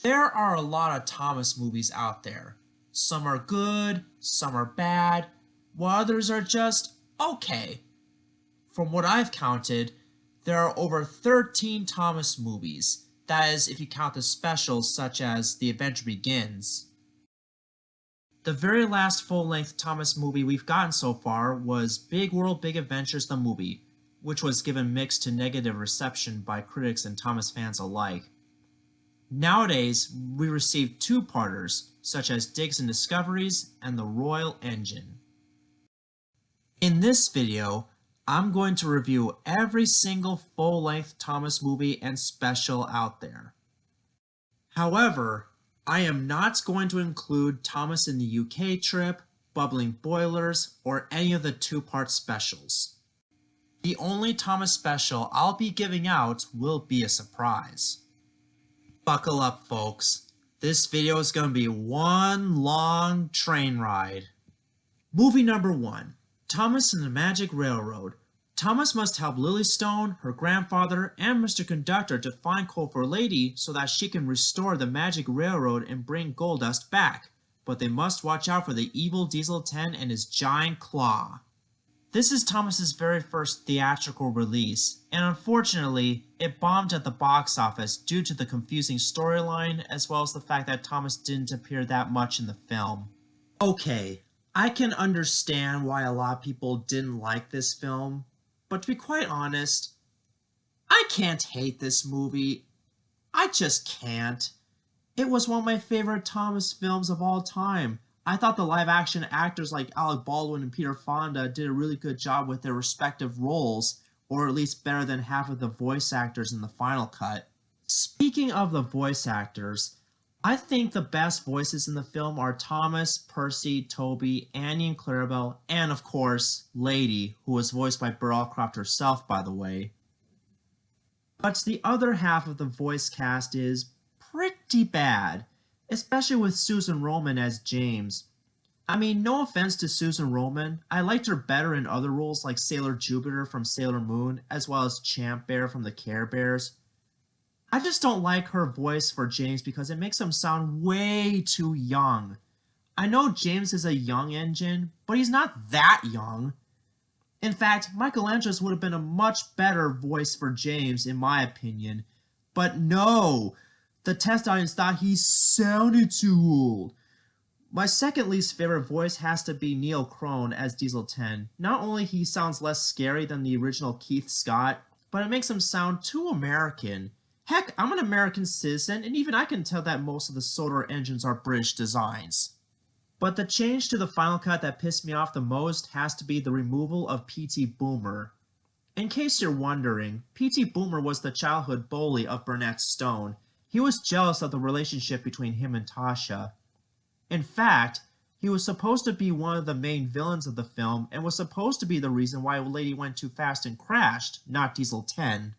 There are a lot of Thomas movies out there. Some are good, some are bad, while others are just okay. From what I've counted, there are over 13 Thomas movies. That is, if you count the specials such as The Adventure Begins. The very last full-length Thomas movie we've gotten so far was Big World Big Adventures the movie, which was given mixed to negative reception by critics and Thomas fans alike. Nowadays, we receive two-parters, such as Digs and Discoveries and The Royal Engine. In this video, I'm going to review every single full-length Thomas movie and special out there. However, I am not going to include Thomas in the UK trip, Bubbling Boilers, or any of the two-part specials. The only Thomas special I'll be giving out will be a surprise. Buckle up, folks. This video is going to be one long train ride. Movie number 1, Thomas and the Magic Railroad. Thomas must help Lily Stone, her grandfather, and Mr. Conductor to find Coal Lady so that she can restore the Magic Railroad and bring Goldust back. But they must watch out for the evil Diesel 10 and his giant claw. This is Thomas's very first theatrical release, and unfortunately, it bombed at the box office due to the confusing storyline as well as the fact that Thomas didn't appear that much in the film. Okay, I can understand why a lot of people didn't like this film, but to be quite honest, I can't hate this movie. I just can't. It was one of my favorite Thomas films of all time. I thought the live-action actors like Alec Baldwin and Peter Fonda did a really good job with their respective roles, or at least better than half of the voice actors in the final cut. Speaking of the voice actors, I think the best voices in the film are Thomas, Percy, Toby, Annie and Clarabelle, and of course, Lady, who was voiced by Burlcroft herself, by the way. But the other half of the voice cast is pretty bad, especially with Susan Roman as James. I mean, no offense to Susan Roman, I liked her better in other roles like Sailor Jupiter from Sailor Moon, as well as Champ Bear from the Care Bears. I just don't like her voice for James because it makes him sound way too young. I know James is a young engine, but he's not that young. In fact, Michelangelo's would have been a much better voice for James, in my opinion. But no! The test audience thought he sounded too old. My second least favorite voice has to be Neil Crone as Diesel 10. Not only he sounds less scary than the original Keith Scott, but it makes him sound too American. Heck, I'm an American citizen, and even I can tell that most of the Sodor engines are British designs. But the change to the final cut that pissed me off the most has to be the removal of P.T. Boomer. In case you're wondering, P.T. Boomer was the childhood bully of Burnett Stone. He was jealous of the relationship between him and Tasha. In fact, he was supposed to be one of the main villains of the film and was supposed to be the reason why Lady went too fast and crashed, not Diesel 10.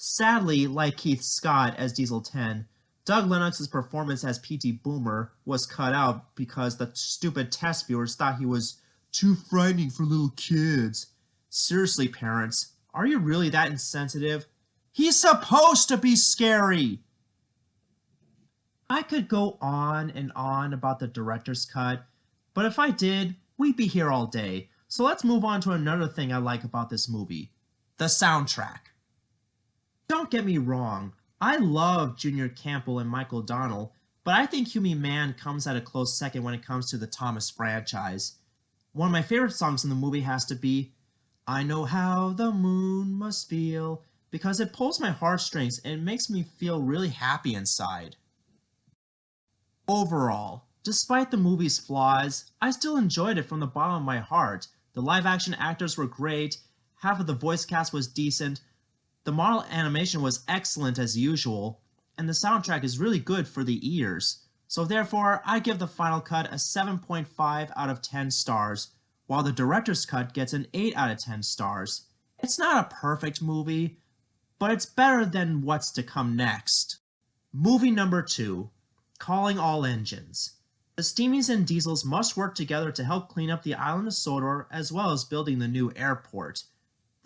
Sadly, like Keith Scott as Diesel 10, Doug Lennox's performance as P.T. Boomer was cut out because the stupid test viewers thought he was too frightening for little kids. Seriously, parents, are you really that insensitive? He's supposed to be scary! I could go on and on about the director's cut, but if I did, we'd be here all day. So let's move on to another thing I like about this movie. The soundtrack. Don't get me wrong, I love Junior Campbell and Michael O'Donnell, but I think Huey Mann comes at a close second when it comes to the Thomas franchise. One of my favorite songs in the movie has to be I Know How the Moon Must Feel, because it pulls my heartstrings and makes me feel really happy inside. Overall, despite the movie's flaws, I still enjoyed it from the bottom of my heart. The live-action actors were great, half of the voice cast was decent, the model animation was excellent as usual, and the soundtrack is really good for the ears. So therefore, I give the final cut a 7.5 out of 10 stars, while the director's cut gets an 8 out of 10 stars. It's not a perfect movie, but it's better than what's to come next. Movie number 2, Calling All Engines. The Steamies and Diesels must work together to help clean up the island of Sodor as well as building the new airport.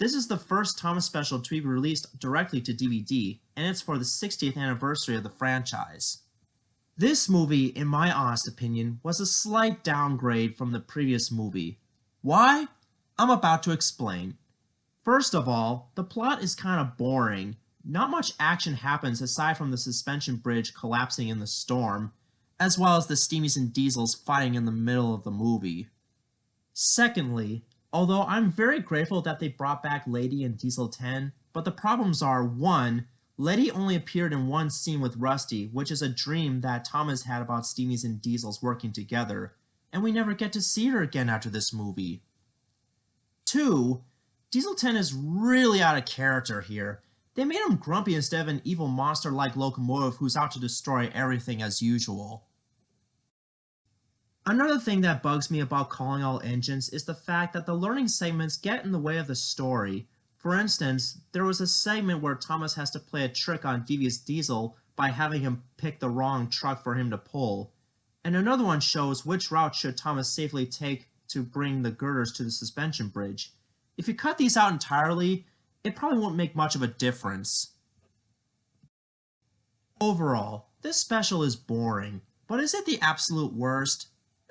This is the first Thomas special to be released directly to DVD, and it's for the 60th anniversary of the franchise. This movie, in my honest opinion, was a slight downgrade from the previous movie. Why? I'm about to explain. First of all, the plot is kind of boring. Not much action happens aside from the suspension bridge collapsing in the storm, as well as the Steamies and Diesels fighting in the middle of the movie. Secondly, although I'm very grateful that they brought back Lady in Diesel 10, but the problems are, 1. Letty only appeared in one scene with Rusty, which is a dream that Thomas had about Steamies and Diesels working together, and we never get to see her again after this movie. 2. Diesel 10 is really out of character here. They made him grumpy instead of an evil monster like locomotive who's out to destroy everything as usual. Another thing that bugs me about Calling All Engines is the fact that the learning segments get in the way of the story. For instance, there was a segment where Thomas has to play a trick on Devious Diesel by having him pick the wrong truck for him to pull, and another one shows which route should Thomas safely take to bring the girders to the suspension bridge. If you cut these out entirely, it probably won't make much of a difference. Overall, this special is boring, but is it the absolute worst?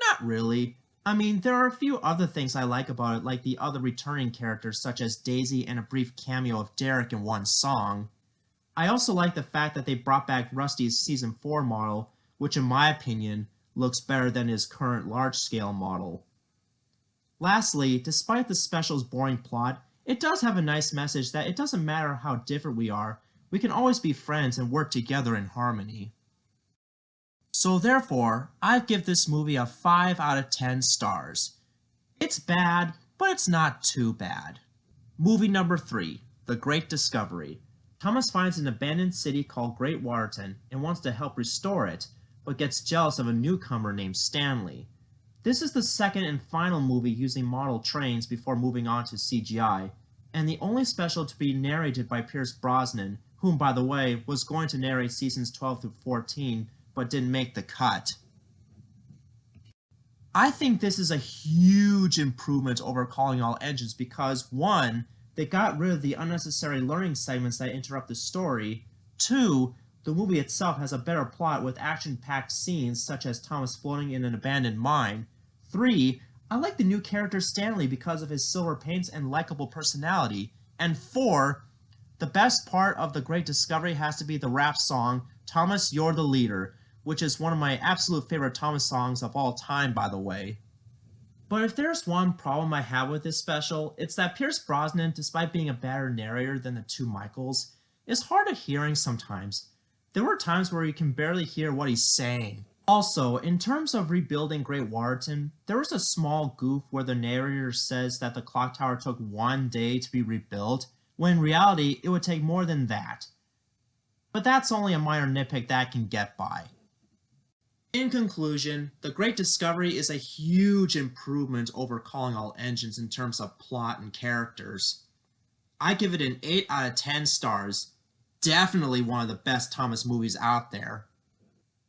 Not really. I mean, there are a few other things I like about it, like the other returning characters such as Daisy and a brief cameo of Derek in one song. I also like the fact that they brought back Rusty's Season 4 model, which in my opinion looks better than his current large-scale model. Lastly, despite the special's boring plot, it does have a nice message that it doesn't matter how different we are, we can always be friends and work together in harmony. So therefore, I give this movie a 5 out of 10 stars. It's bad, but it's not too bad. Movie number 3, The Great Discovery. Thomas finds an abandoned city called Great Waterton and wants to help restore it, but gets jealous of a newcomer named Stanley. This is the second and final movie using model trains before moving on to CGI, and the only special to be narrated by Pierce Brosnan, whom, by the way, was going to narrate seasons 12 through 14, but didn't make the cut. I think this is a huge improvement over Calling All Engines because 1. They got rid of the unnecessary learning segments that interrupt the story. 2. The movie itself has a better plot with action-packed scenes such as Thomas floating in an abandoned mine. 3. I like the new character Stanley because of his silver paints and likable personality. And 4. The best part of The Great Discovery has to be the rap song, Thomas, You're the Leader, which is one of my absolute favorite Thomas songs of all time, by the way. But if there's one problem I have with this special, it's that Pierce Brosnan, despite being a better narrator than the two Michaels, is hard of hearing sometimes. There were times where you can barely hear what he's saying. Also, in terms of rebuilding Great Waterton, there was a small goof where the narrator says that the clock tower took 1 day to be rebuilt, when in reality it would take more than that. But that's only a minor nitpick that I can get by. In conclusion, The Great Discovery is a huge improvement over Calling All Engines in terms of plot and characters. I give it an 8 out of 10 stars. Definitely one of the best Thomas movies out there.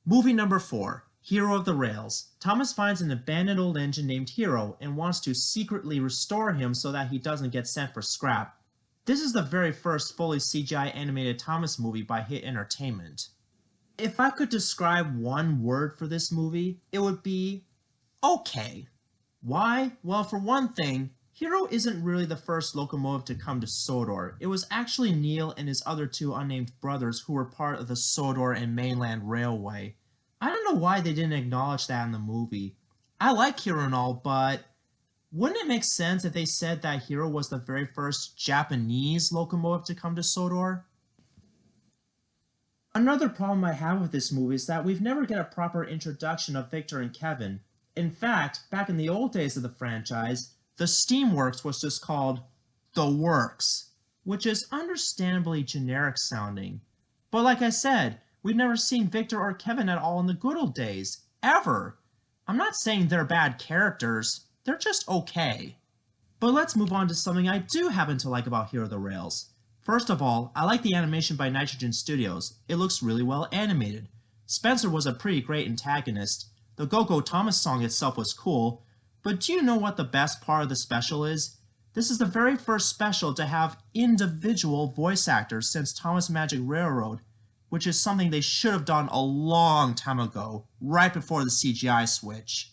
Movie number 4, Hero of the Rails. Thomas finds an abandoned old engine named Hero and wants to secretly restore him so that he doesn't get sent for scrap. This is the very first fully CGI animated Thomas movie by Hit Entertainment. If I could describe one word for this movie, it would be okay. Why? Well, for one thing, Hero isn't really the first locomotive to come to Sodor. It was actually Neil and his other 2 unnamed brothers who were part of the Sodor and Mainland Railway. I don't know why they didn't acknowledge that in the movie. I like Hero and all, but wouldn't it make sense if they said that Hero was the very first Japanese locomotive to come to Sodor? Another problem I have with this movie is that we've never get a proper introduction of Victor and Kevin. In fact, back in the old days of the franchise, the Steamworks was just called The Works, which is understandably generic sounding. But like I said, we've never seen Victor or Kevin at all in the good old days, ever. I'm not saying they're bad characters, they're just okay. But let's move on to something I do happen to like about Hero of the Rails. First of all, I like the animation by Nitrogen Studios. It looks really well animated. Spencer was a pretty great antagonist. The Go-Go Thomas song itself was cool, but do you know what the best part of the special is? This is the very first special to have individual voice actors since Thomas Magic Railroad, which is something they should have done a long time ago, right before the CGI switch.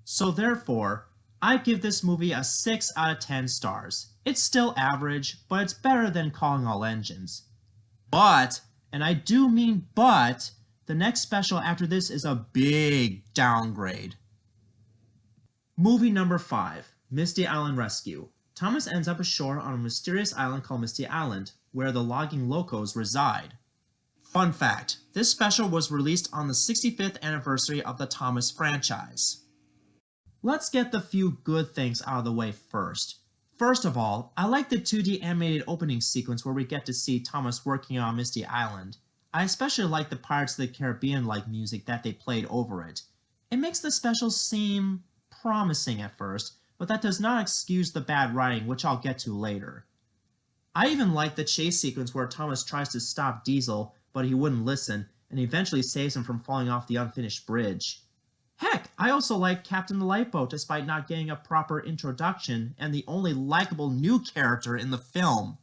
So therefore, I give this movie a 6 out of 10 stars. It's still average, but it's better than Calling All Engines. But, and I do mean but, the next special after this is a big downgrade. Movie number 5, Misty Island Rescue. Thomas ends up ashore on a mysterious island called Misty Island, where the logging locos reside. Fun fact, this special was released on the 65th anniversary of the Thomas franchise. Let's get the few good things out of the way first. First of all, I like the 2D animated opening sequence where we get to see Thomas working on Misty Island. I especially like the Pirates of the Caribbean-like music that they played over it. It makes the special seem promising at first, but that does not excuse the bad writing, which I'll get to later. I even like the chase sequence where Thomas tries to stop Diesel, but he wouldn't listen, and eventually saves him from falling off the unfinished bridge. Heck, I also like Captain the Lifeboat despite not getting a proper introduction and the only likable new character in the film.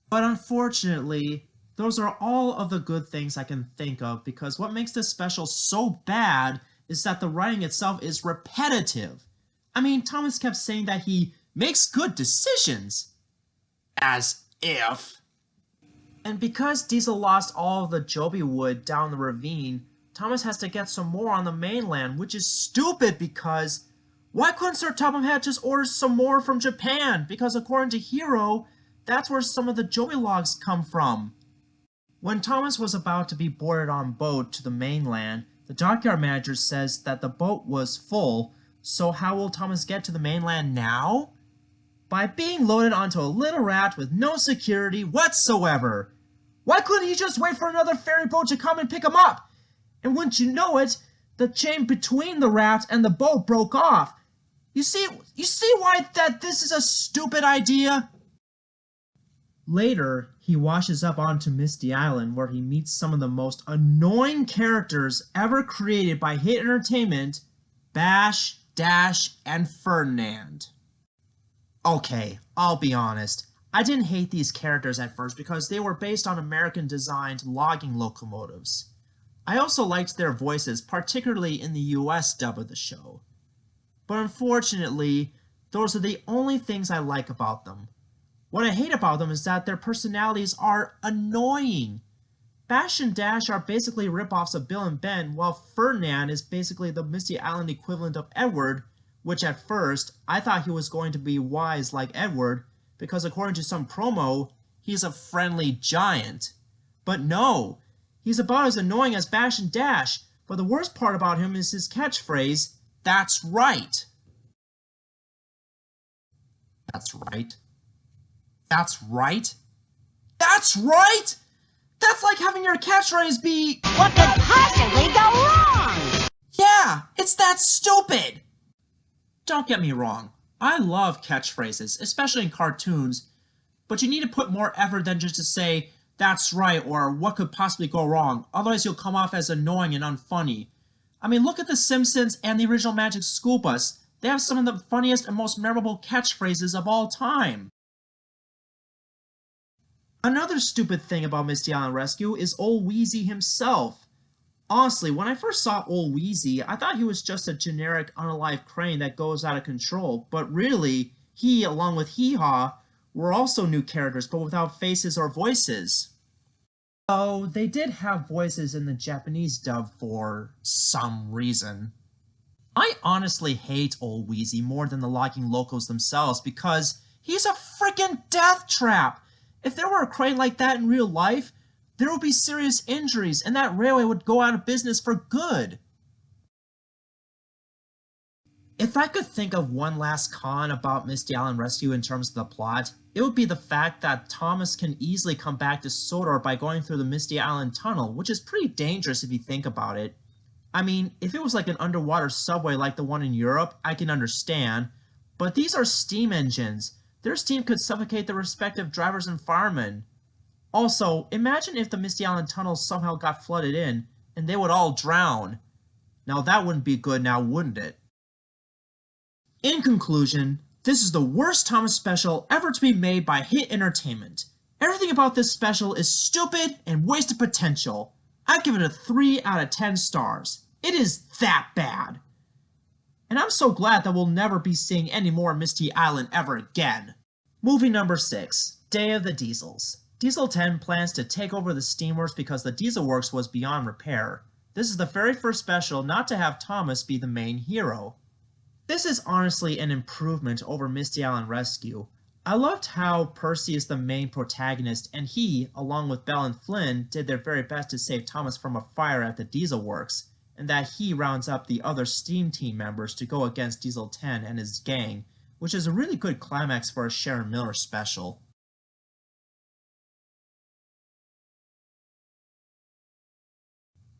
But unfortunately, those are all of the good things I can think of because what makes this special so bad is that the writing itself is repetitive. I mean, Thomas kept saying that he makes good decisions. As if. And because Diesel lost all of the Joby wood down the ravine, Thomas has to get some more on the mainland, which is stupid because why couldn't Sir Topham Hatt just order some more from Japan? Because according to Hero, that's where some of the Joby logs come from. When Thomas was about to be boarded on boat to the mainland, the dockyard manager says that the boat was full, so how will Thomas get to the mainland now? By being loaded onto a little raft with no security whatsoever. Why couldn't he just wait for another ferry boat to come and pick him up? And wouldn't you know it, the chain between the raft and the boat broke off. You see why this is a stupid idea? Later, he washes up onto Misty Island where he meets some of the most annoying characters ever created by Hit Entertainment, Bash, Dash, and Ferdinand. Okay, I'll be honest. I didn't hate these characters at first because they were based on American-designed logging locomotives. I also liked their voices, particularly in the US dub of the show. But unfortunately, those are the only things I like about them. What I hate about them is that their personalities are annoying. Bash and Dash are basically rip-offs of Bill and Ben, while Ferdinand is basically the Misty Island equivalent of Edward, which at first, I thought he was going to be wise like Edward, because according to some promo, he's a friendly giant. But no, he's about as annoying as Bash and Dash, but the worst part about him is his catchphrase, "That's right." That's right. That's right? That's right? That's like having your catchphrase be, "What could possibly go wrong?" Yeah, it's that stupid! Don't get me wrong, I love catchphrases, especially in cartoons, but you need to put more effort than just to say, "That's right," or "What could possibly go wrong?" Otherwise you'll come off as annoying and unfunny. I mean, look at The Simpsons and the original Magic School Bus. They have some of the funniest and most memorable catchphrases of all time. Another stupid thing about Misty Island Rescue is Old Wheezy himself. Honestly, when I first saw Old Wheezy, I thought he was just a generic unalive crane that goes out of control, but really, he, along with Hee Haw, were also new characters, but without faces or voices. Though they did have voices in the Japanese dub for some reason. I honestly hate Old Wheezy more than the logging locos themselves because he's a freaking death trap! If there were a crane like that in real life, there would be serious injuries and that railway would go out of business for good. If I could think of one last con about Misty Island Rescue in terms of the plot, it would be the fact that Thomas can easily come back to Sodor by going through the Misty Island Tunnel, which is pretty dangerous if you think about it. I mean, if it was like an underwater subway like the one in Europe, I can understand, but these are steam engines. Their steam could suffocate the respective drivers and firemen. Also, imagine if the Misty Island Tunnel somehow got flooded in, and they would all drown. Now that wouldn't be good now, wouldn't it? In conclusion, this is the worst Thomas special ever to be made by Hit Entertainment. Everything about this special is stupid and wasted potential. I give it a 3 out of 10 stars. It is that bad. And I'm so glad that we'll never be seeing any more Misty Island ever again. Movie number 6, Day of the Diesels. Diesel 10 plans to take over the Steamworks because the Diesel Works was beyond repair. This is the very first special not to have Thomas be the main hero. This is honestly an improvement over Misty Island Rescue. I loved how Percy is the main protagonist and he, along with Belle and Flynn, did their very best to save Thomas from a fire at the Diesel Works, and that he rounds up the other Steam Team members to go against Diesel 10 and his gang, which is a really good climax for a Sharon Miller special.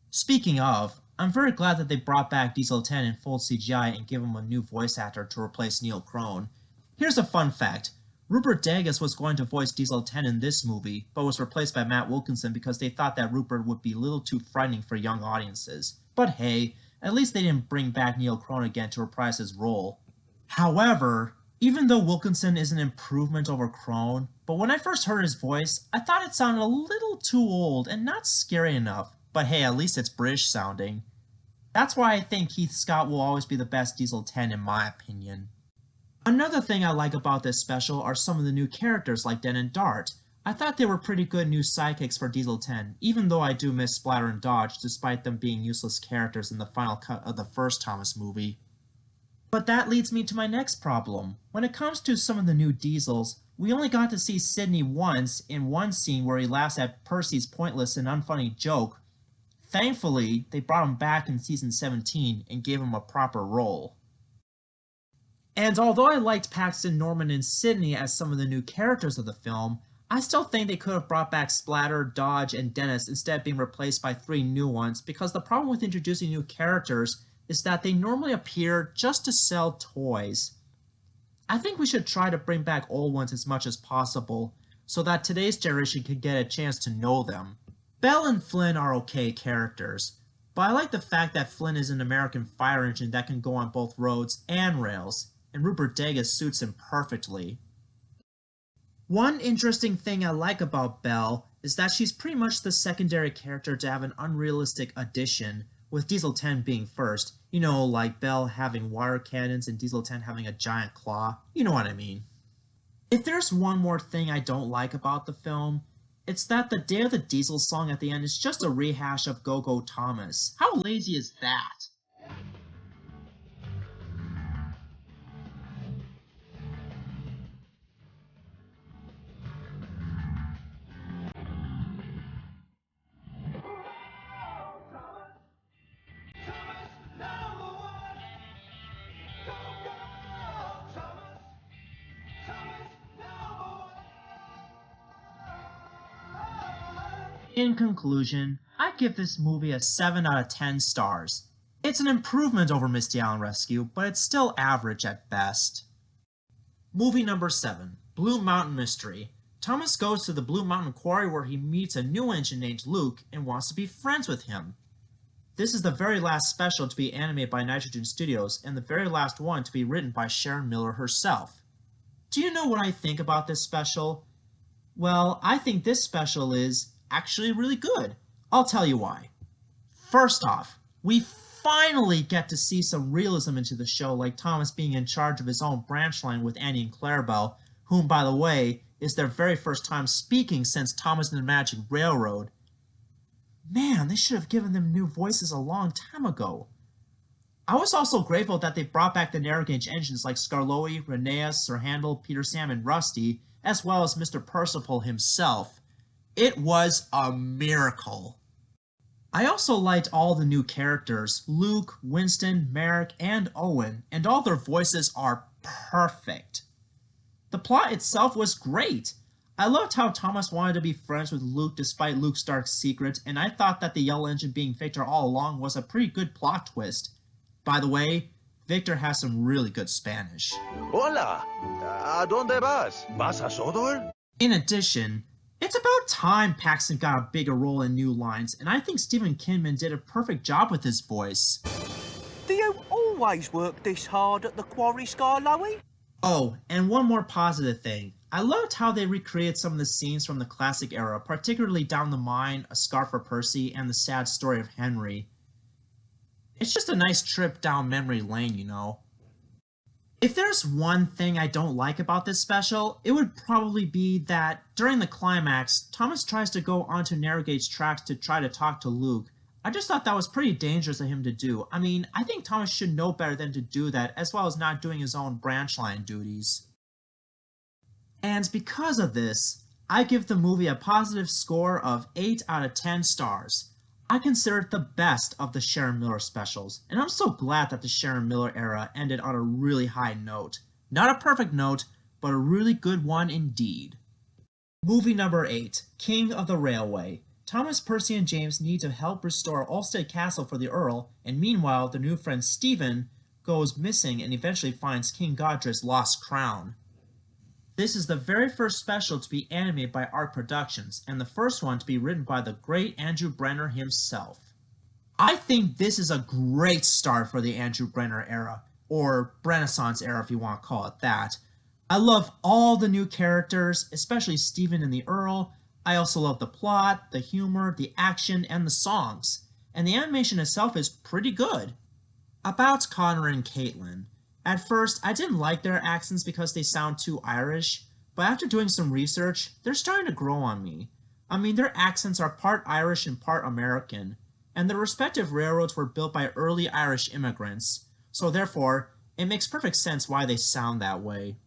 Speaking of, I'm very glad that they brought back Diesel 10 in full CGI and gave him a new voice actor to replace Neil Crone. Here's a fun fact. Rupert Dagas was going to voice Diesel 10 in this movie, but was replaced by Matt Wilkinson because they thought that Rupert would be a little too frightening for young audiences. But hey, at least they didn't bring back Neil Crone again to reprise his role. However, even though Wilkinson is an improvement over Crone, but when I first heard his voice, I thought it sounded a little too old and not scary enough. But hey, at least it's British sounding. That's why I think Keith Scott will always be the best Diesel 10 in my opinion. Another thing I like about this special are some of the new characters like Den and Dart. I thought they were pretty good new sidekicks for Diesel 10, even though I do miss Splatter and Dodge despite them being useless characters in the final cut of the first Thomas movie. But that leads me to my next problem. When it comes to some of the new Diesels, we only got to see Sidney once in one scene where he laughs at Percy's pointless and unfunny joke. Thankfully, they brought him back in season 17 and gave him a proper role. And although I liked Paxton, Norman, and Sidney as some of the new characters of the film, I still think they could have brought back Splatter, Dodge, and Dennis instead of being replaced by 3 new ones, because the problem with introducing new characters is that they normally appear just to sell toys. I think we should try to bring back old ones as much as possible, so that today's generation can get a chance to know them. Belle and Flynn are okay characters, but I like the fact that Flynn is an American fire engine that can go on both roads and rails, and Rupert Dagas suits him perfectly. One interesting thing I like about Belle is that she's pretty much the secondary character to have an unrealistic addition, with Diesel 10 being first. You know, like Belle having wire cannons and Diesel 10 having a giant claw. You know what I mean. If there's one more thing I don't like about the film, it's that the Day of the Diesel song at the end is just a rehash of Go Go Thomas. How lazy is that? In conclusion, I give this movie a 7 out of 10 stars. It's an improvement over Misty Island Rescue, but it's still average at best. Movie number 7, Blue Mountain Mystery. Thomas goes to the Blue Mountain Quarry where he meets a new engine named Luke and wants to be friends with him. This is the very last special to be animated by Nitrogen Studios and the very last one to be written by Sharon Miller herself. Do you know what I think about this special? Well, I think this special is actually really good. I'll tell you why. First off, we finally get to see some realism into the show, like Thomas being in charge of his own branch line with Annie and Clarabelle, whom, by the way, is their very first time speaking since Thomas and the Magic Railroad. Man, they should have given them new voices a long time ago. I was also grateful that they brought back the narrow gauge engines like Skarloey, Rheneas, Sir Handel, Peter Sam, and Rusty, as well as Mr. Percival himself. It was a miracle. I also liked all the new characters, Luke, Winston, Merrick, and Owen, and all their voices are perfect. The plot itself was great. I loved how Thomas wanted to be friends with Luke despite Luke's dark secret, and I thought that the Yellow Engine being Victor all along was a pretty good plot twist. By the way, Victor has some really good Spanish. Hola, ¿a dónde vas? ¿Vas a Sodor? In addition, it's about time Paxton got a bigger role in new lines, and I think Stephen Kinman did a perfect job with his voice. Do you all always work this hard at the quarry, Scarlowy? Oh, and one more positive thing. I loved how they recreated some of the scenes from the classic era, particularly Down the Mine, A Scar for Percy, and The Sad Story of Henry. It's just a nice trip down memory lane, you know. If there's one thing I don't like about this special, it would probably be that during the climax, Thomas tries to go onto Narrogate's tracks to try to talk to Luke. I just thought that was pretty dangerous of him to do. I mean, I think Thomas should know better than to do that, as well as not doing his own branch line duties. And because of this, I give the movie a positive score of 8 out of 10 stars. I consider it the best of the Sharon Miller specials, and I'm so glad that the Sharon Miller era ended on a really high note. Not a perfect note, but a really good one indeed. Movie number 8, King of the Railway. Thomas, Percy, and James need to help restore Ulstead Castle for the Earl, and meanwhile their new friend Stephen goes missing and eventually finds King Godric's lost crown. This is the very first special to be animated by Art Productions, and the first one to be written by the great Andrew Brenner himself. I think this is a great start for the Andrew Brenner era, or Renaissance era if you want to call it that. I love all the new characters, especially Stephen and the Earl. I also love the plot, the humor, the action, and the songs. And the animation itself is pretty good. About Connor and Caitlin. At first, I didn't like their accents because they sound too Irish, but after doing some research, they're starting to grow on me. I mean, their accents are part Irish and part American, and their respective railroads were built by early Irish immigrants, so therefore, it makes perfect sense why they sound that way.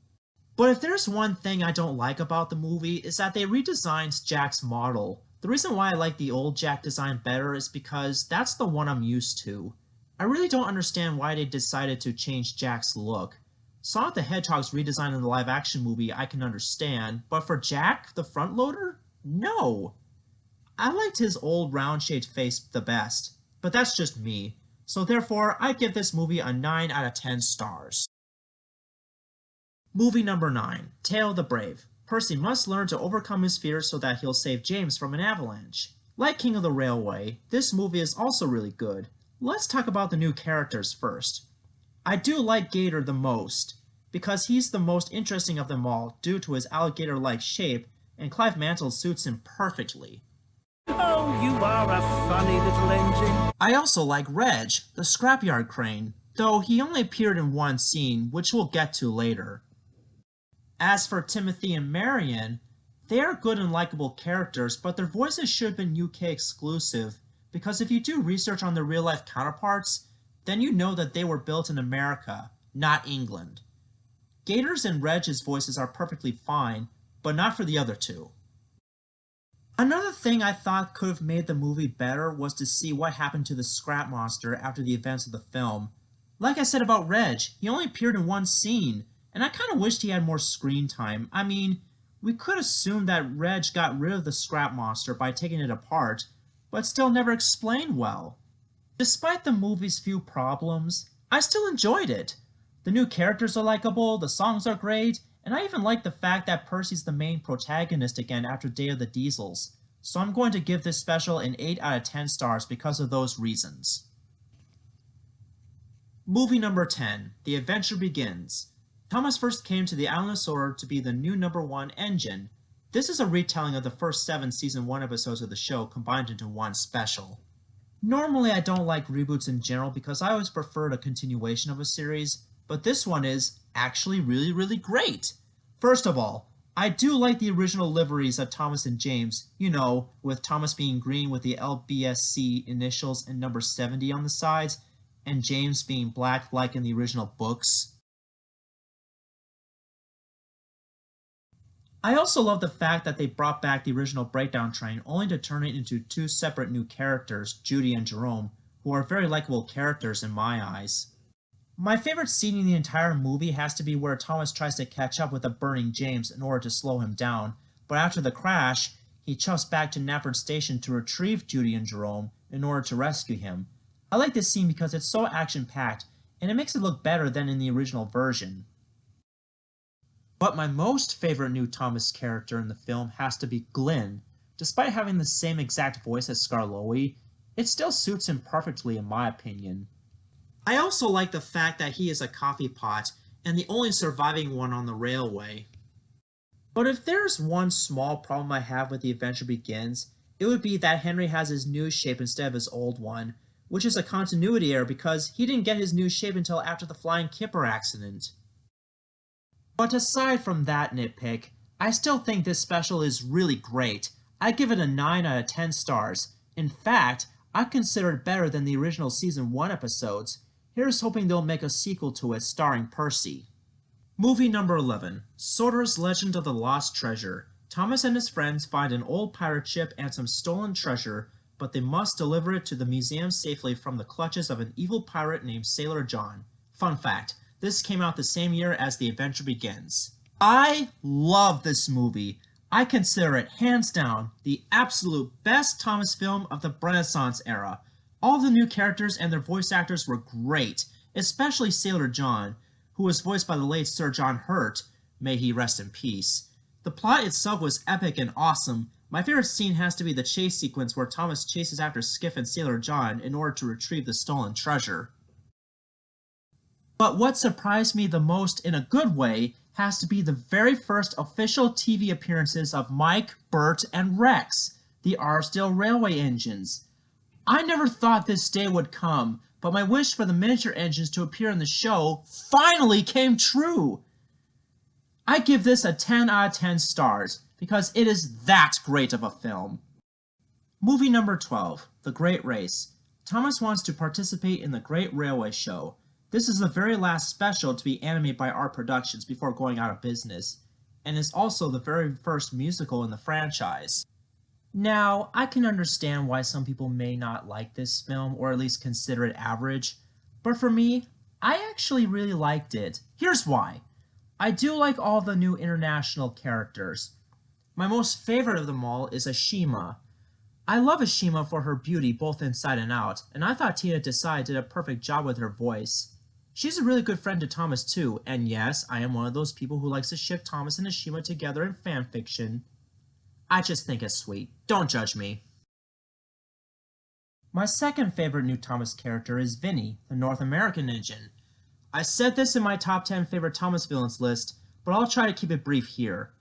But if there's one thing I don't like about the movie, is that they redesigned Jack's model. The reason why I like the old Jack design better is because that's the one I'm used to. I really don't understand why they decided to change Jack's look. Sonic the Hedgehog's redesign in the live-action movie I can understand, but for Jack, the front-loader? No! I liked his old round-shaped face the best, but that's just me. So therefore, I give this movie a 9 out of 10 stars. Movie number 9, Tale of the Brave. Percy must learn to overcome his fears so that he'll save James from an avalanche. Like King of the Railway, this movie is also really good. Let's talk about the new characters first. I do like Gator the most, because he's the most interesting of them all due to his alligator-like shape, and Clive Mantle suits him perfectly. Oh, you are a funny little engine. I also like Reg, the scrapyard crane, though he only appeared in one scene, which we'll get to later. As for Timothy and Marion, they are good and likable characters, but their voices should have been UK exclusive, because if you do research on their real-life counterparts, then you know that they were built in America, not England. Gator's and Reg's voices are perfectly fine, but not for the other two. Another thing I thought could have made the movie better was to see what happened to the Scrap Monster after the events of the film. Like I said about Reg, he only appeared in one scene, and I kind of wished he had more screen time. I mean, we could assume that Reg got rid of the Scrap Monster by taking it apart, but still never explained well. Despite the movie's few problems, I still enjoyed it. The new characters are likable, the songs are great, and I even like the fact that Percy's the main protagonist again after Day of the Diesels, so I'm going to give this special an 8 out of 10 stars because of those reasons. Movie number 10, The Adventure Begins. Thomas first came to the island of Sodor to be the new #1 engine. This is a retelling of the first 7 season 1 episodes of the show combined into one special. Normally I don't like reboots in general because I always preferred a continuation of a series, but this one is actually really great. First of all, I do like the original liveries of Thomas and James, you know, with Thomas being green with the LBSC initials and number 70 on the sides, and James being black like in the original books. I also love the fact that they brought back the original Breakdown Train only to turn it into 2 separate new characters, Judy and Jerome, who are very likable characters in my eyes. My favorite scene in the entire movie has to be where Thomas tries to catch up with a burning James in order to slow him down, but after the crash, he chuffs back to Knapford Station to retrieve Judy and Jerome in order to rescue him. I like this scene because it's so action-packed, and it makes it look better than in the original version. But my most favorite new Thomas character in the film has to be Glyn. Despite having the same exact voice as Scarlowy, it still suits him perfectly in my opinion. I also like the fact that he is a coffee pot and the only surviving one on the railway. But if there's one small problem I have with The Adventure Begins, it would be that Henry has his new shape instead of his old one, which is a continuity error because he didn't get his new shape until after the flying kipper accident. But aside from that nitpick, I still think this special is really great. I give it a 9 out of 10 stars. In fact, I consider it better than the original Season 1 episodes. Here's hoping they'll make a sequel to it starring Percy. Movie number 11, Sodor's Legend of the Lost Treasure. Thomas and his friends find an old pirate ship and some stolen treasure, but they must deliver it to the museum safely from the clutches of an evil pirate named Sailor John. Fun fact, this came out the same year as The Adventure Begins. I love this movie. I consider it hands down the absolute best Thomas film of the Renaissance era. All the new characters and their voice actors were great, especially Sailor John, who was voiced by the late Sir John Hurt, may he rest in peace. The plot itself was epic and awesome. My favorite scene has to be the chase sequence where Thomas chases after Skiff and Sailor John in order to retrieve the stolen treasure. But what surprised me the most in a good way has to be the very first official TV appearances of Mike, Bert, and Rex, the Arsdale Railway engines. I never thought this day would come, but my wish for the miniature engines to appear in the show finally came true. I give this a 10 out of 10 stars, because it is that great of a film. Movie number 12, The Great Race. Thomas wants to participate in the Great Railway Show. This is the very last special to be animated by Art Productions before going out of business, and is also the very first musical in the franchise. Now, I can understand why some people may not like this film, or at least consider it average, but for me, I actually really liked it. Here's why. I do like all the new international characters. My most favorite of them all is Ashima. I love Ashima for her beauty both inside and out, and I thought Tina Desai did a perfect job with her voice. She's a really good friend to Thomas too, and yes, I am one of those people who likes to ship Thomas and Ashima together in fanfiction. I just think it's sweet. Don't judge me. My second favorite new Thomas character is Vinny, the North American engine. I said this in my top 10 favorite Thomas villains list, but I'll try to keep it brief here.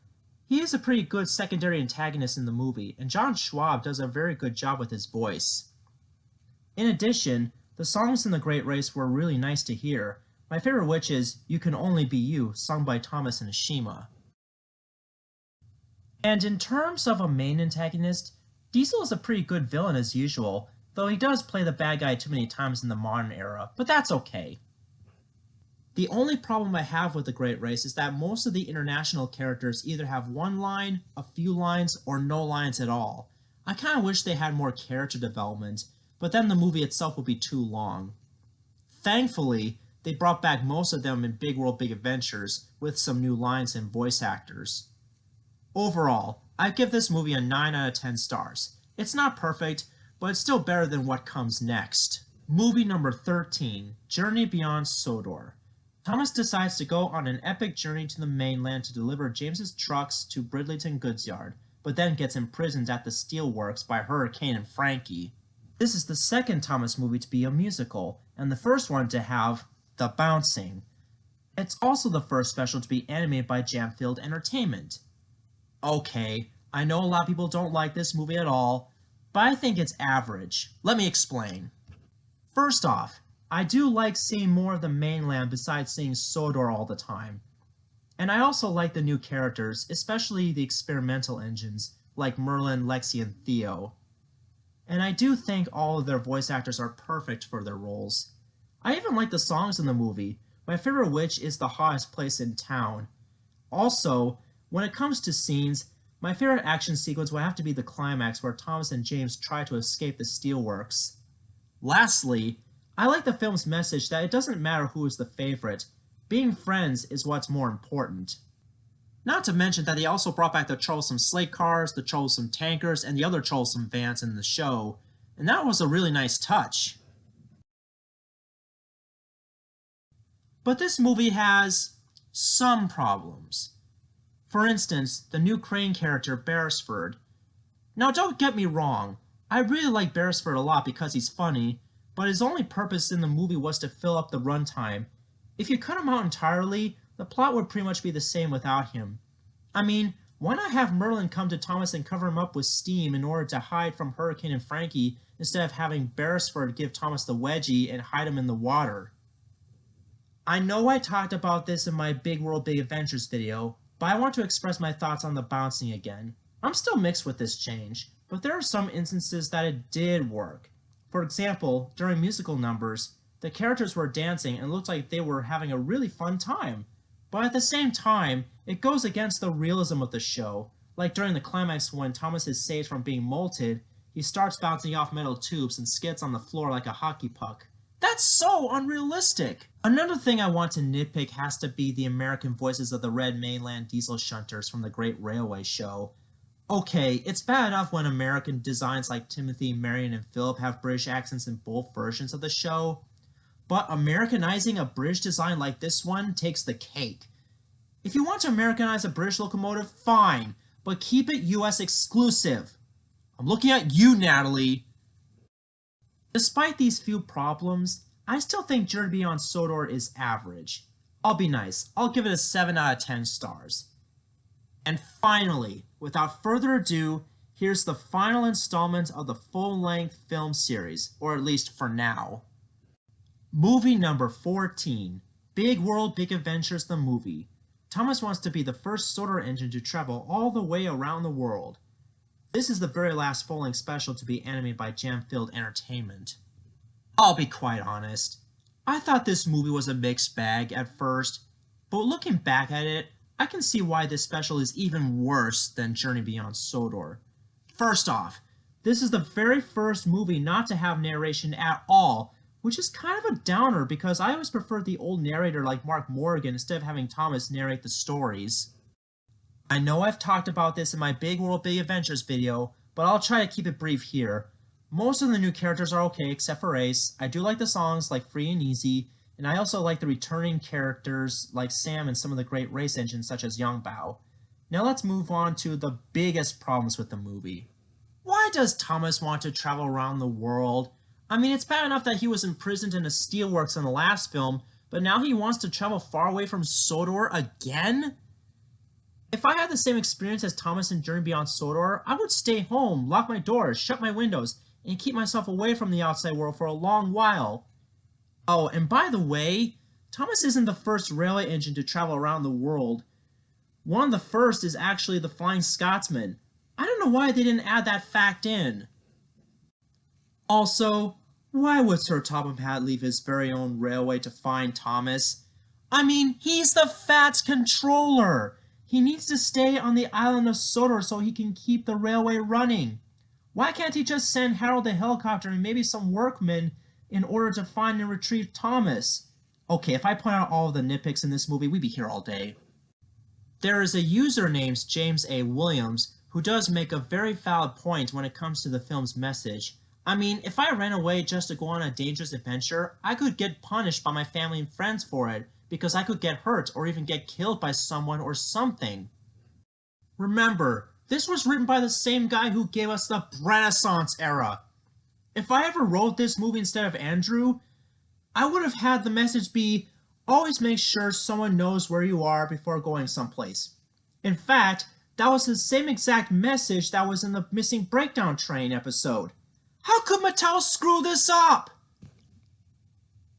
He is a pretty good secondary antagonist in the movie, and John Schwab does a very good job with his voice. In addition, the songs in The Great Race were really nice to hear, my favorite which is You Can Only Be You, sung by Thomas and Ashima. And in terms of a main antagonist, Diesel is a pretty good villain as usual, though he does play the bad guy too many times in the modern era, but that's okay. The only problem I have with The Great Race is that most of the international characters either have one line, a few lines, or no lines at all. I kinda wish they had more character development, but then the movie itself would be too long. Thankfully, they brought back most of them in Big World Big Adventures, with some new lines and voice actors. Overall, I give this movie a 9 out of 10 stars. It's not perfect, but it's still better than what comes next. Movie number 13, Journey Beyond Sodor. Thomas decides to go on an epic journey to the mainland to deliver James's trucks to Bridlington goods yard, but then gets imprisoned at the steelworks by Hurricane and Frankie. This is the second Thomas movie to be a musical, and the first one to have The Bouncing. It's also the first special to be animated by Jamfield Entertainment. Okay, I know a lot of people don't like this movie at all, but I think it's average. Let me explain. First off, I do like seeing more of the mainland besides seeing Sodor all the time. And I also like the new characters, especially the experimental engines, like Merlin, Lexi, and Theo. And I do think all of their voice actors are perfect for their roles. I even like the songs in the movie, my favorite of which is The Hottest Place in Town. Also, when it comes to scenes, my favorite action sequence would have to be the climax where Thomas and James try to escape the steelworks. Lastly, I like the film's message that it doesn't matter who is the favorite, being friends is what's more important. Not to mention that they also brought back the troublesome slate cars, the troublesome tankers, and the other troublesome vans in the show, and that was a really nice touch. But this movie has some problems. For instance, the new Crane character, Beresford. Now don't get me wrong, I really like Beresford a lot because he's funny, but his only purpose in the movie was to fill up the runtime. If you cut him out entirely, the plot would pretty much be the same without him. I mean, why not have Merlin come to Thomas and cover him up with steam in order to hide from Hurricane and Frankie instead of having Beresford give Thomas the wedgie and hide him in the water? I know I talked about this in my Big World Big Adventures video, but I want to express my thoughts on the bouncing again. I'm still mixed with this change, but there are some instances that it did work. For example, during musical numbers, the characters were dancing and looked like they were having a really fun time. But at the same time, it goes against the realism of the show. Like during the climax when Thomas is saved from being molted, he starts bouncing off metal tubes and skids on the floor like a hockey puck. That's so unrealistic! Another thing I want to nitpick has to be the American voices of the Red Mainland diesel shunters from the Great Railway Show. Okay, it's bad enough when American designs like Timothy, Marion, and Philip have British accents in both versions of the show, but Americanizing a British design like this one takes the cake. If you want to Americanize a British locomotive, fine, but keep it US exclusive. I'm looking at you, Natalie. Despite these few problems, I still think Journey Beyond Sodor is average. I'll be nice, I'll give it a 7 out of 10 stars. And finally, without further ado, here's the final installment of the full-length film series, or at least for now. Movie number 14, Big World Big Adventures the movie. Thomas wants to be the first Sodor engine to travel all the way around the world. This is the very last full-length special to be animated by Jam-Filled Entertainment. I'll be quite honest, I thought this movie was a mixed bag at first, but looking back at it, I can see why this special is even worse than Journey Beyond Sodor. First off, this is the very first movie not to have narration at all, which is kind of a downer because I always preferred the old narrator like Mark Morgan instead of having Thomas narrate the stories. I know I've talked about this in my Big World Big Adventures video, but I'll try to keep it brief here. Most of the new characters are okay except for Ace. I do like the songs like Free and Easy, and I also like the returning characters like Sam and some of the great race engines such as Young Bao. Now let's move on to the biggest problems with the movie. Why does Thomas want to travel around the world? I mean, it's bad enough that he was imprisoned in a steelworks in the last film, but now he wants to travel far away from Sodor again? If I had the same experience as Thomas in Journey Beyond Sodor, I would stay home, lock my doors, shut my windows, and keep myself away from the outside world for a long while. Oh, and by the way, Thomas isn't the first railway engine to travel around the world. One of the first is actually the Flying Scotsman. I don't know why they didn't add that fact in. Also, why would Sir Topham Hatt leave his very own railway to find Thomas? I mean, he's the FAT's controller! He needs to stay on the island of Sodor so he can keep the railway running. Why can't he just send Harold the helicopter and maybe some workmen in order to find and retrieve Thomas? Okay, if I point out all of the nitpicks in this movie, we'd be here all day. There is a user named James A. Williams who does make a very valid point when it comes to the film's message. I mean, if I ran away just to go on a dangerous adventure, I could get punished by my family and friends for it, because I could get hurt or even get killed by someone or something. Remember, this was written by the same guy who gave us the Renaissance era. If I ever wrote this movie instead of Andrew, I would have had the message be, always make sure someone knows where you are before going someplace. In fact, that was the same exact message that was in the Missing Breakdown Train episode. How could Mattel screw this up?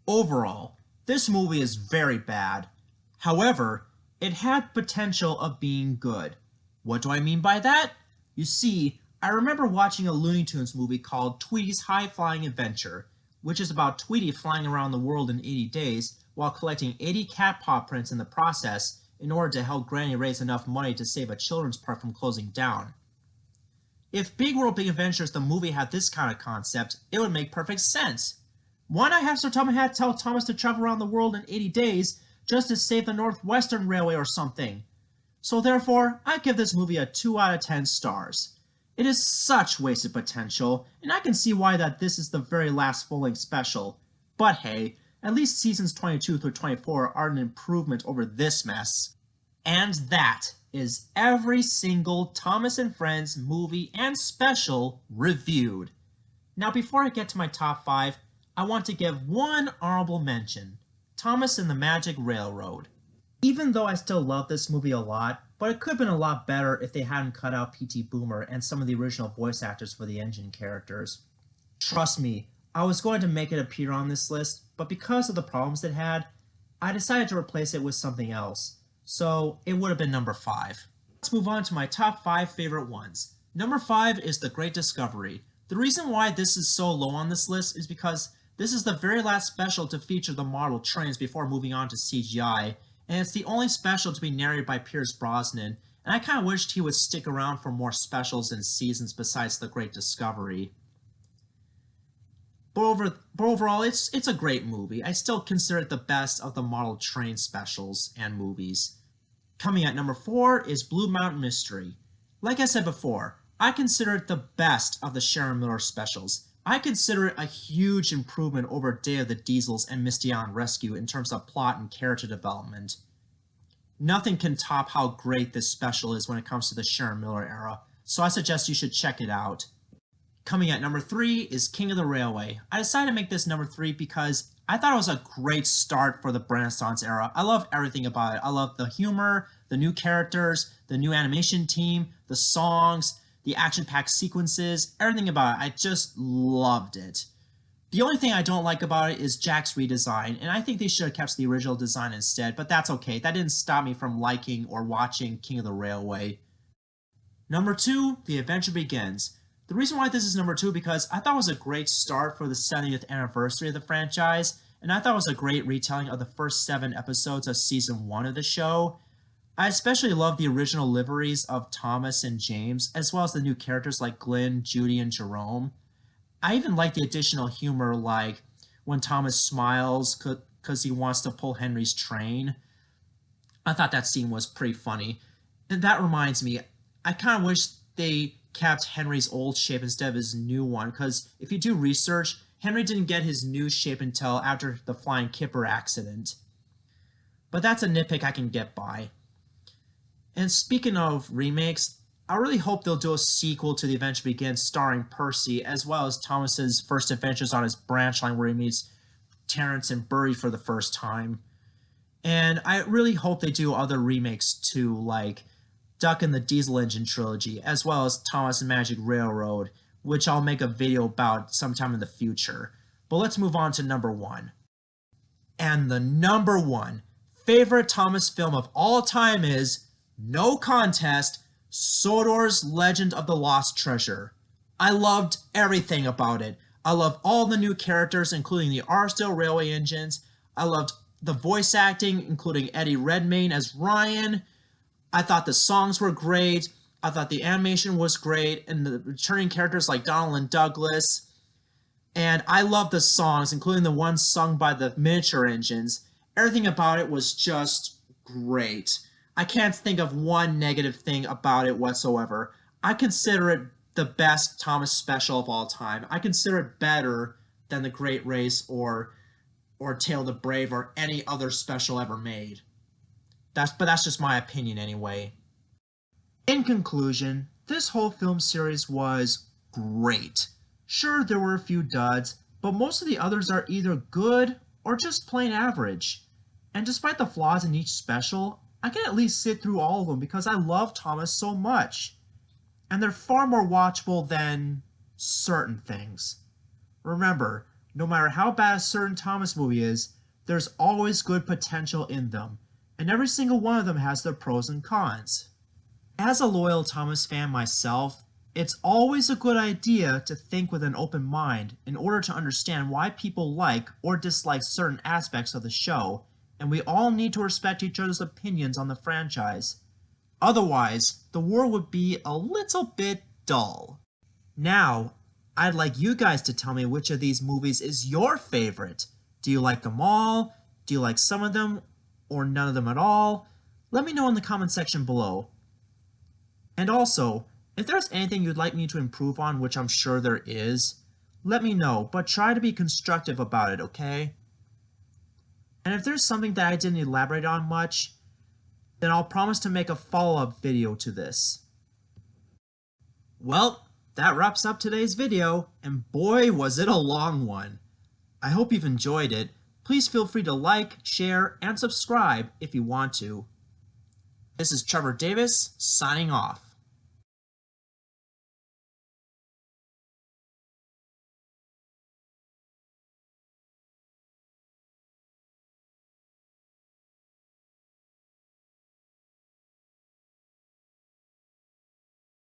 Overall, this movie is very bad. However, it had potential of being good. What do I mean by that? You see, I remember watching a Looney Tunes movie called Tweety's High-Flying Adventure, which is about Tweety flying around the world in 80 days while collecting 80 cat paw prints in the process in order to help Granny raise enough money to save a children's park from closing down. If Big World Big Adventures the movie had this kind of concept, it would make perfect sense. Why not have Sir Topham Hatt tell Thomas to travel around the world in 80 days just to save the Northwestern Railway or something? So therefore, I give this movie a 2 out of 10 stars. It is such wasted potential, and I can see why that this is the very last full-length special. But hey, at least seasons 22 through 24 are an improvement over this mess. And that is every single Thomas and Friends movie and special reviewed. Now before I get to my top 5, I want to give one honorable mention, Thomas and the Magic Railroad. Even though I still love this movie a lot, but it could have been a lot better if they hadn't cut out P.T. Boomer and some of the original voice actors for the engine characters. Trust me, I was going to make it appear on this list, but because of the problems it had, I decided to replace it with something else. So it would have been number 5. Let's move on to my top 5 favorite ones. Number 5 is The Great Discovery. The reason why this is so low on this list is because this is the very last special to feature the model trains before moving on to CGI, and it's the only special to be narrated by Pierce Brosnan, and I kind of wished he would stick around for more specials and seasons besides The Great Discovery. But overall, it's a great movie. I still consider it the best of the model train specials and movies. Coming at number 4 is Blue Mountain Mystery. Like I said before, I consider it the best of the Sharon Miller specials. I consider it a huge improvement over Day of the Diesels and Misty on Rescue in terms of plot and character development. Nothing can top how great this special is when it comes to the Sharon Miller era, so I suggest you should check it out. Coming at number 3 is King of the Railway. I decided to make this number 3 because I thought it was a great start for the Renaissance era. I love everything about it. I love the humor, the new characters, the new animation team, the songs, the action-packed sequences, everything about it. I just loved it. The only thing I don't like about it is Jack's redesign, and I think they should have kept the original design instead, but that's okay. That didn't stop me from liking or watching King of the Railway. Number 2, The Adventure Begins. The reason why this is number 2 because I thought it was a great start for the 70th anniversary of the franchise, and I thought it was a great retelling of the first 7 episodes of season 1 of the show. I especially love the original liveries of Thomas and James, as well as the new characters like Glenn, Judy, and Jerome. I even like the additional humor, like when Thomas smiles because he wants to pull Henry's train. I thought that scene was pretty funny. And that reminds me, I kind of wish they kept Henry's old shape instead of his new one, because if you do research, Henry didn't get his new shape until after the Flying Kipper accident. But that's a nitpick I can get by. And speaking of remakes, I really hope they'll do a sequel to The Adventure Begins starring Percy, as well as Thomas's first adventures on his branch line where he meets Terrence and Burry for the first time. And I really hope they do other remakes too, like Duck and the Diesel Engine trilogy, as well as Thomas and Magic Railroad, which I'll make a video about sometime in the future. But let's move on to number 1. And the number 1 favorite Thomas film of all time is, no contest, Sodor's Legend of the Lost Treasure. I loved everything about it. I loved all the new characters, including the Archdale Railway engines. I loved the voice acting, including Eddie Redmayne as Ryan. I thought the songs were great. I thought the animation was great, and the returning characters like Donald and Douglas. And I loved the songs, including the ones sung by the miniature engines. Everything about it was just great. I can't think of one negative thing about it whatsoever. I consider it the best Thomas special of all time. I consider it better than The Great Race or Tale of the Brave or any other special ever made. But that's just my opinion anyway. In conclusion, this whole film series was great. Sure, there were a few duds, but most of the others are either good or just plain average. And despite the flaws in each special, I can at least sit through all of them because I love Thomas so much. And they're far more watchable than certain things. Remember, no matter how bad a certain Thomas movie is, there's always good potential in them. And every single one of them has their pros and cons. As a loyal Thomas fan myself, it's always a good idea to think with an open mind in order to understand why people like or dislike certain aspects of the show, and we all need to respect each other's opinions on the franchise. Otherwise, the world would be a little bit dull. Now, I'd like you guys to tell me which of these movies is your favorite. Do you like them all? Do you like some of them? Or none of them at all? Let me know in the comment section below. And also, if there's anything you'd like me to improve on, which I'm sure there is, let me know, but try to be constructive about it, okay? And if there's something that I didn't elaborate on much, then I'll promise to make a follow-up video to this. Well, that wraps up today's video, and boy was it a long one. I hope you've enjoyed it. Please feel free to like, share, and subscribe if you want to. This is Trevor Davis, signing off.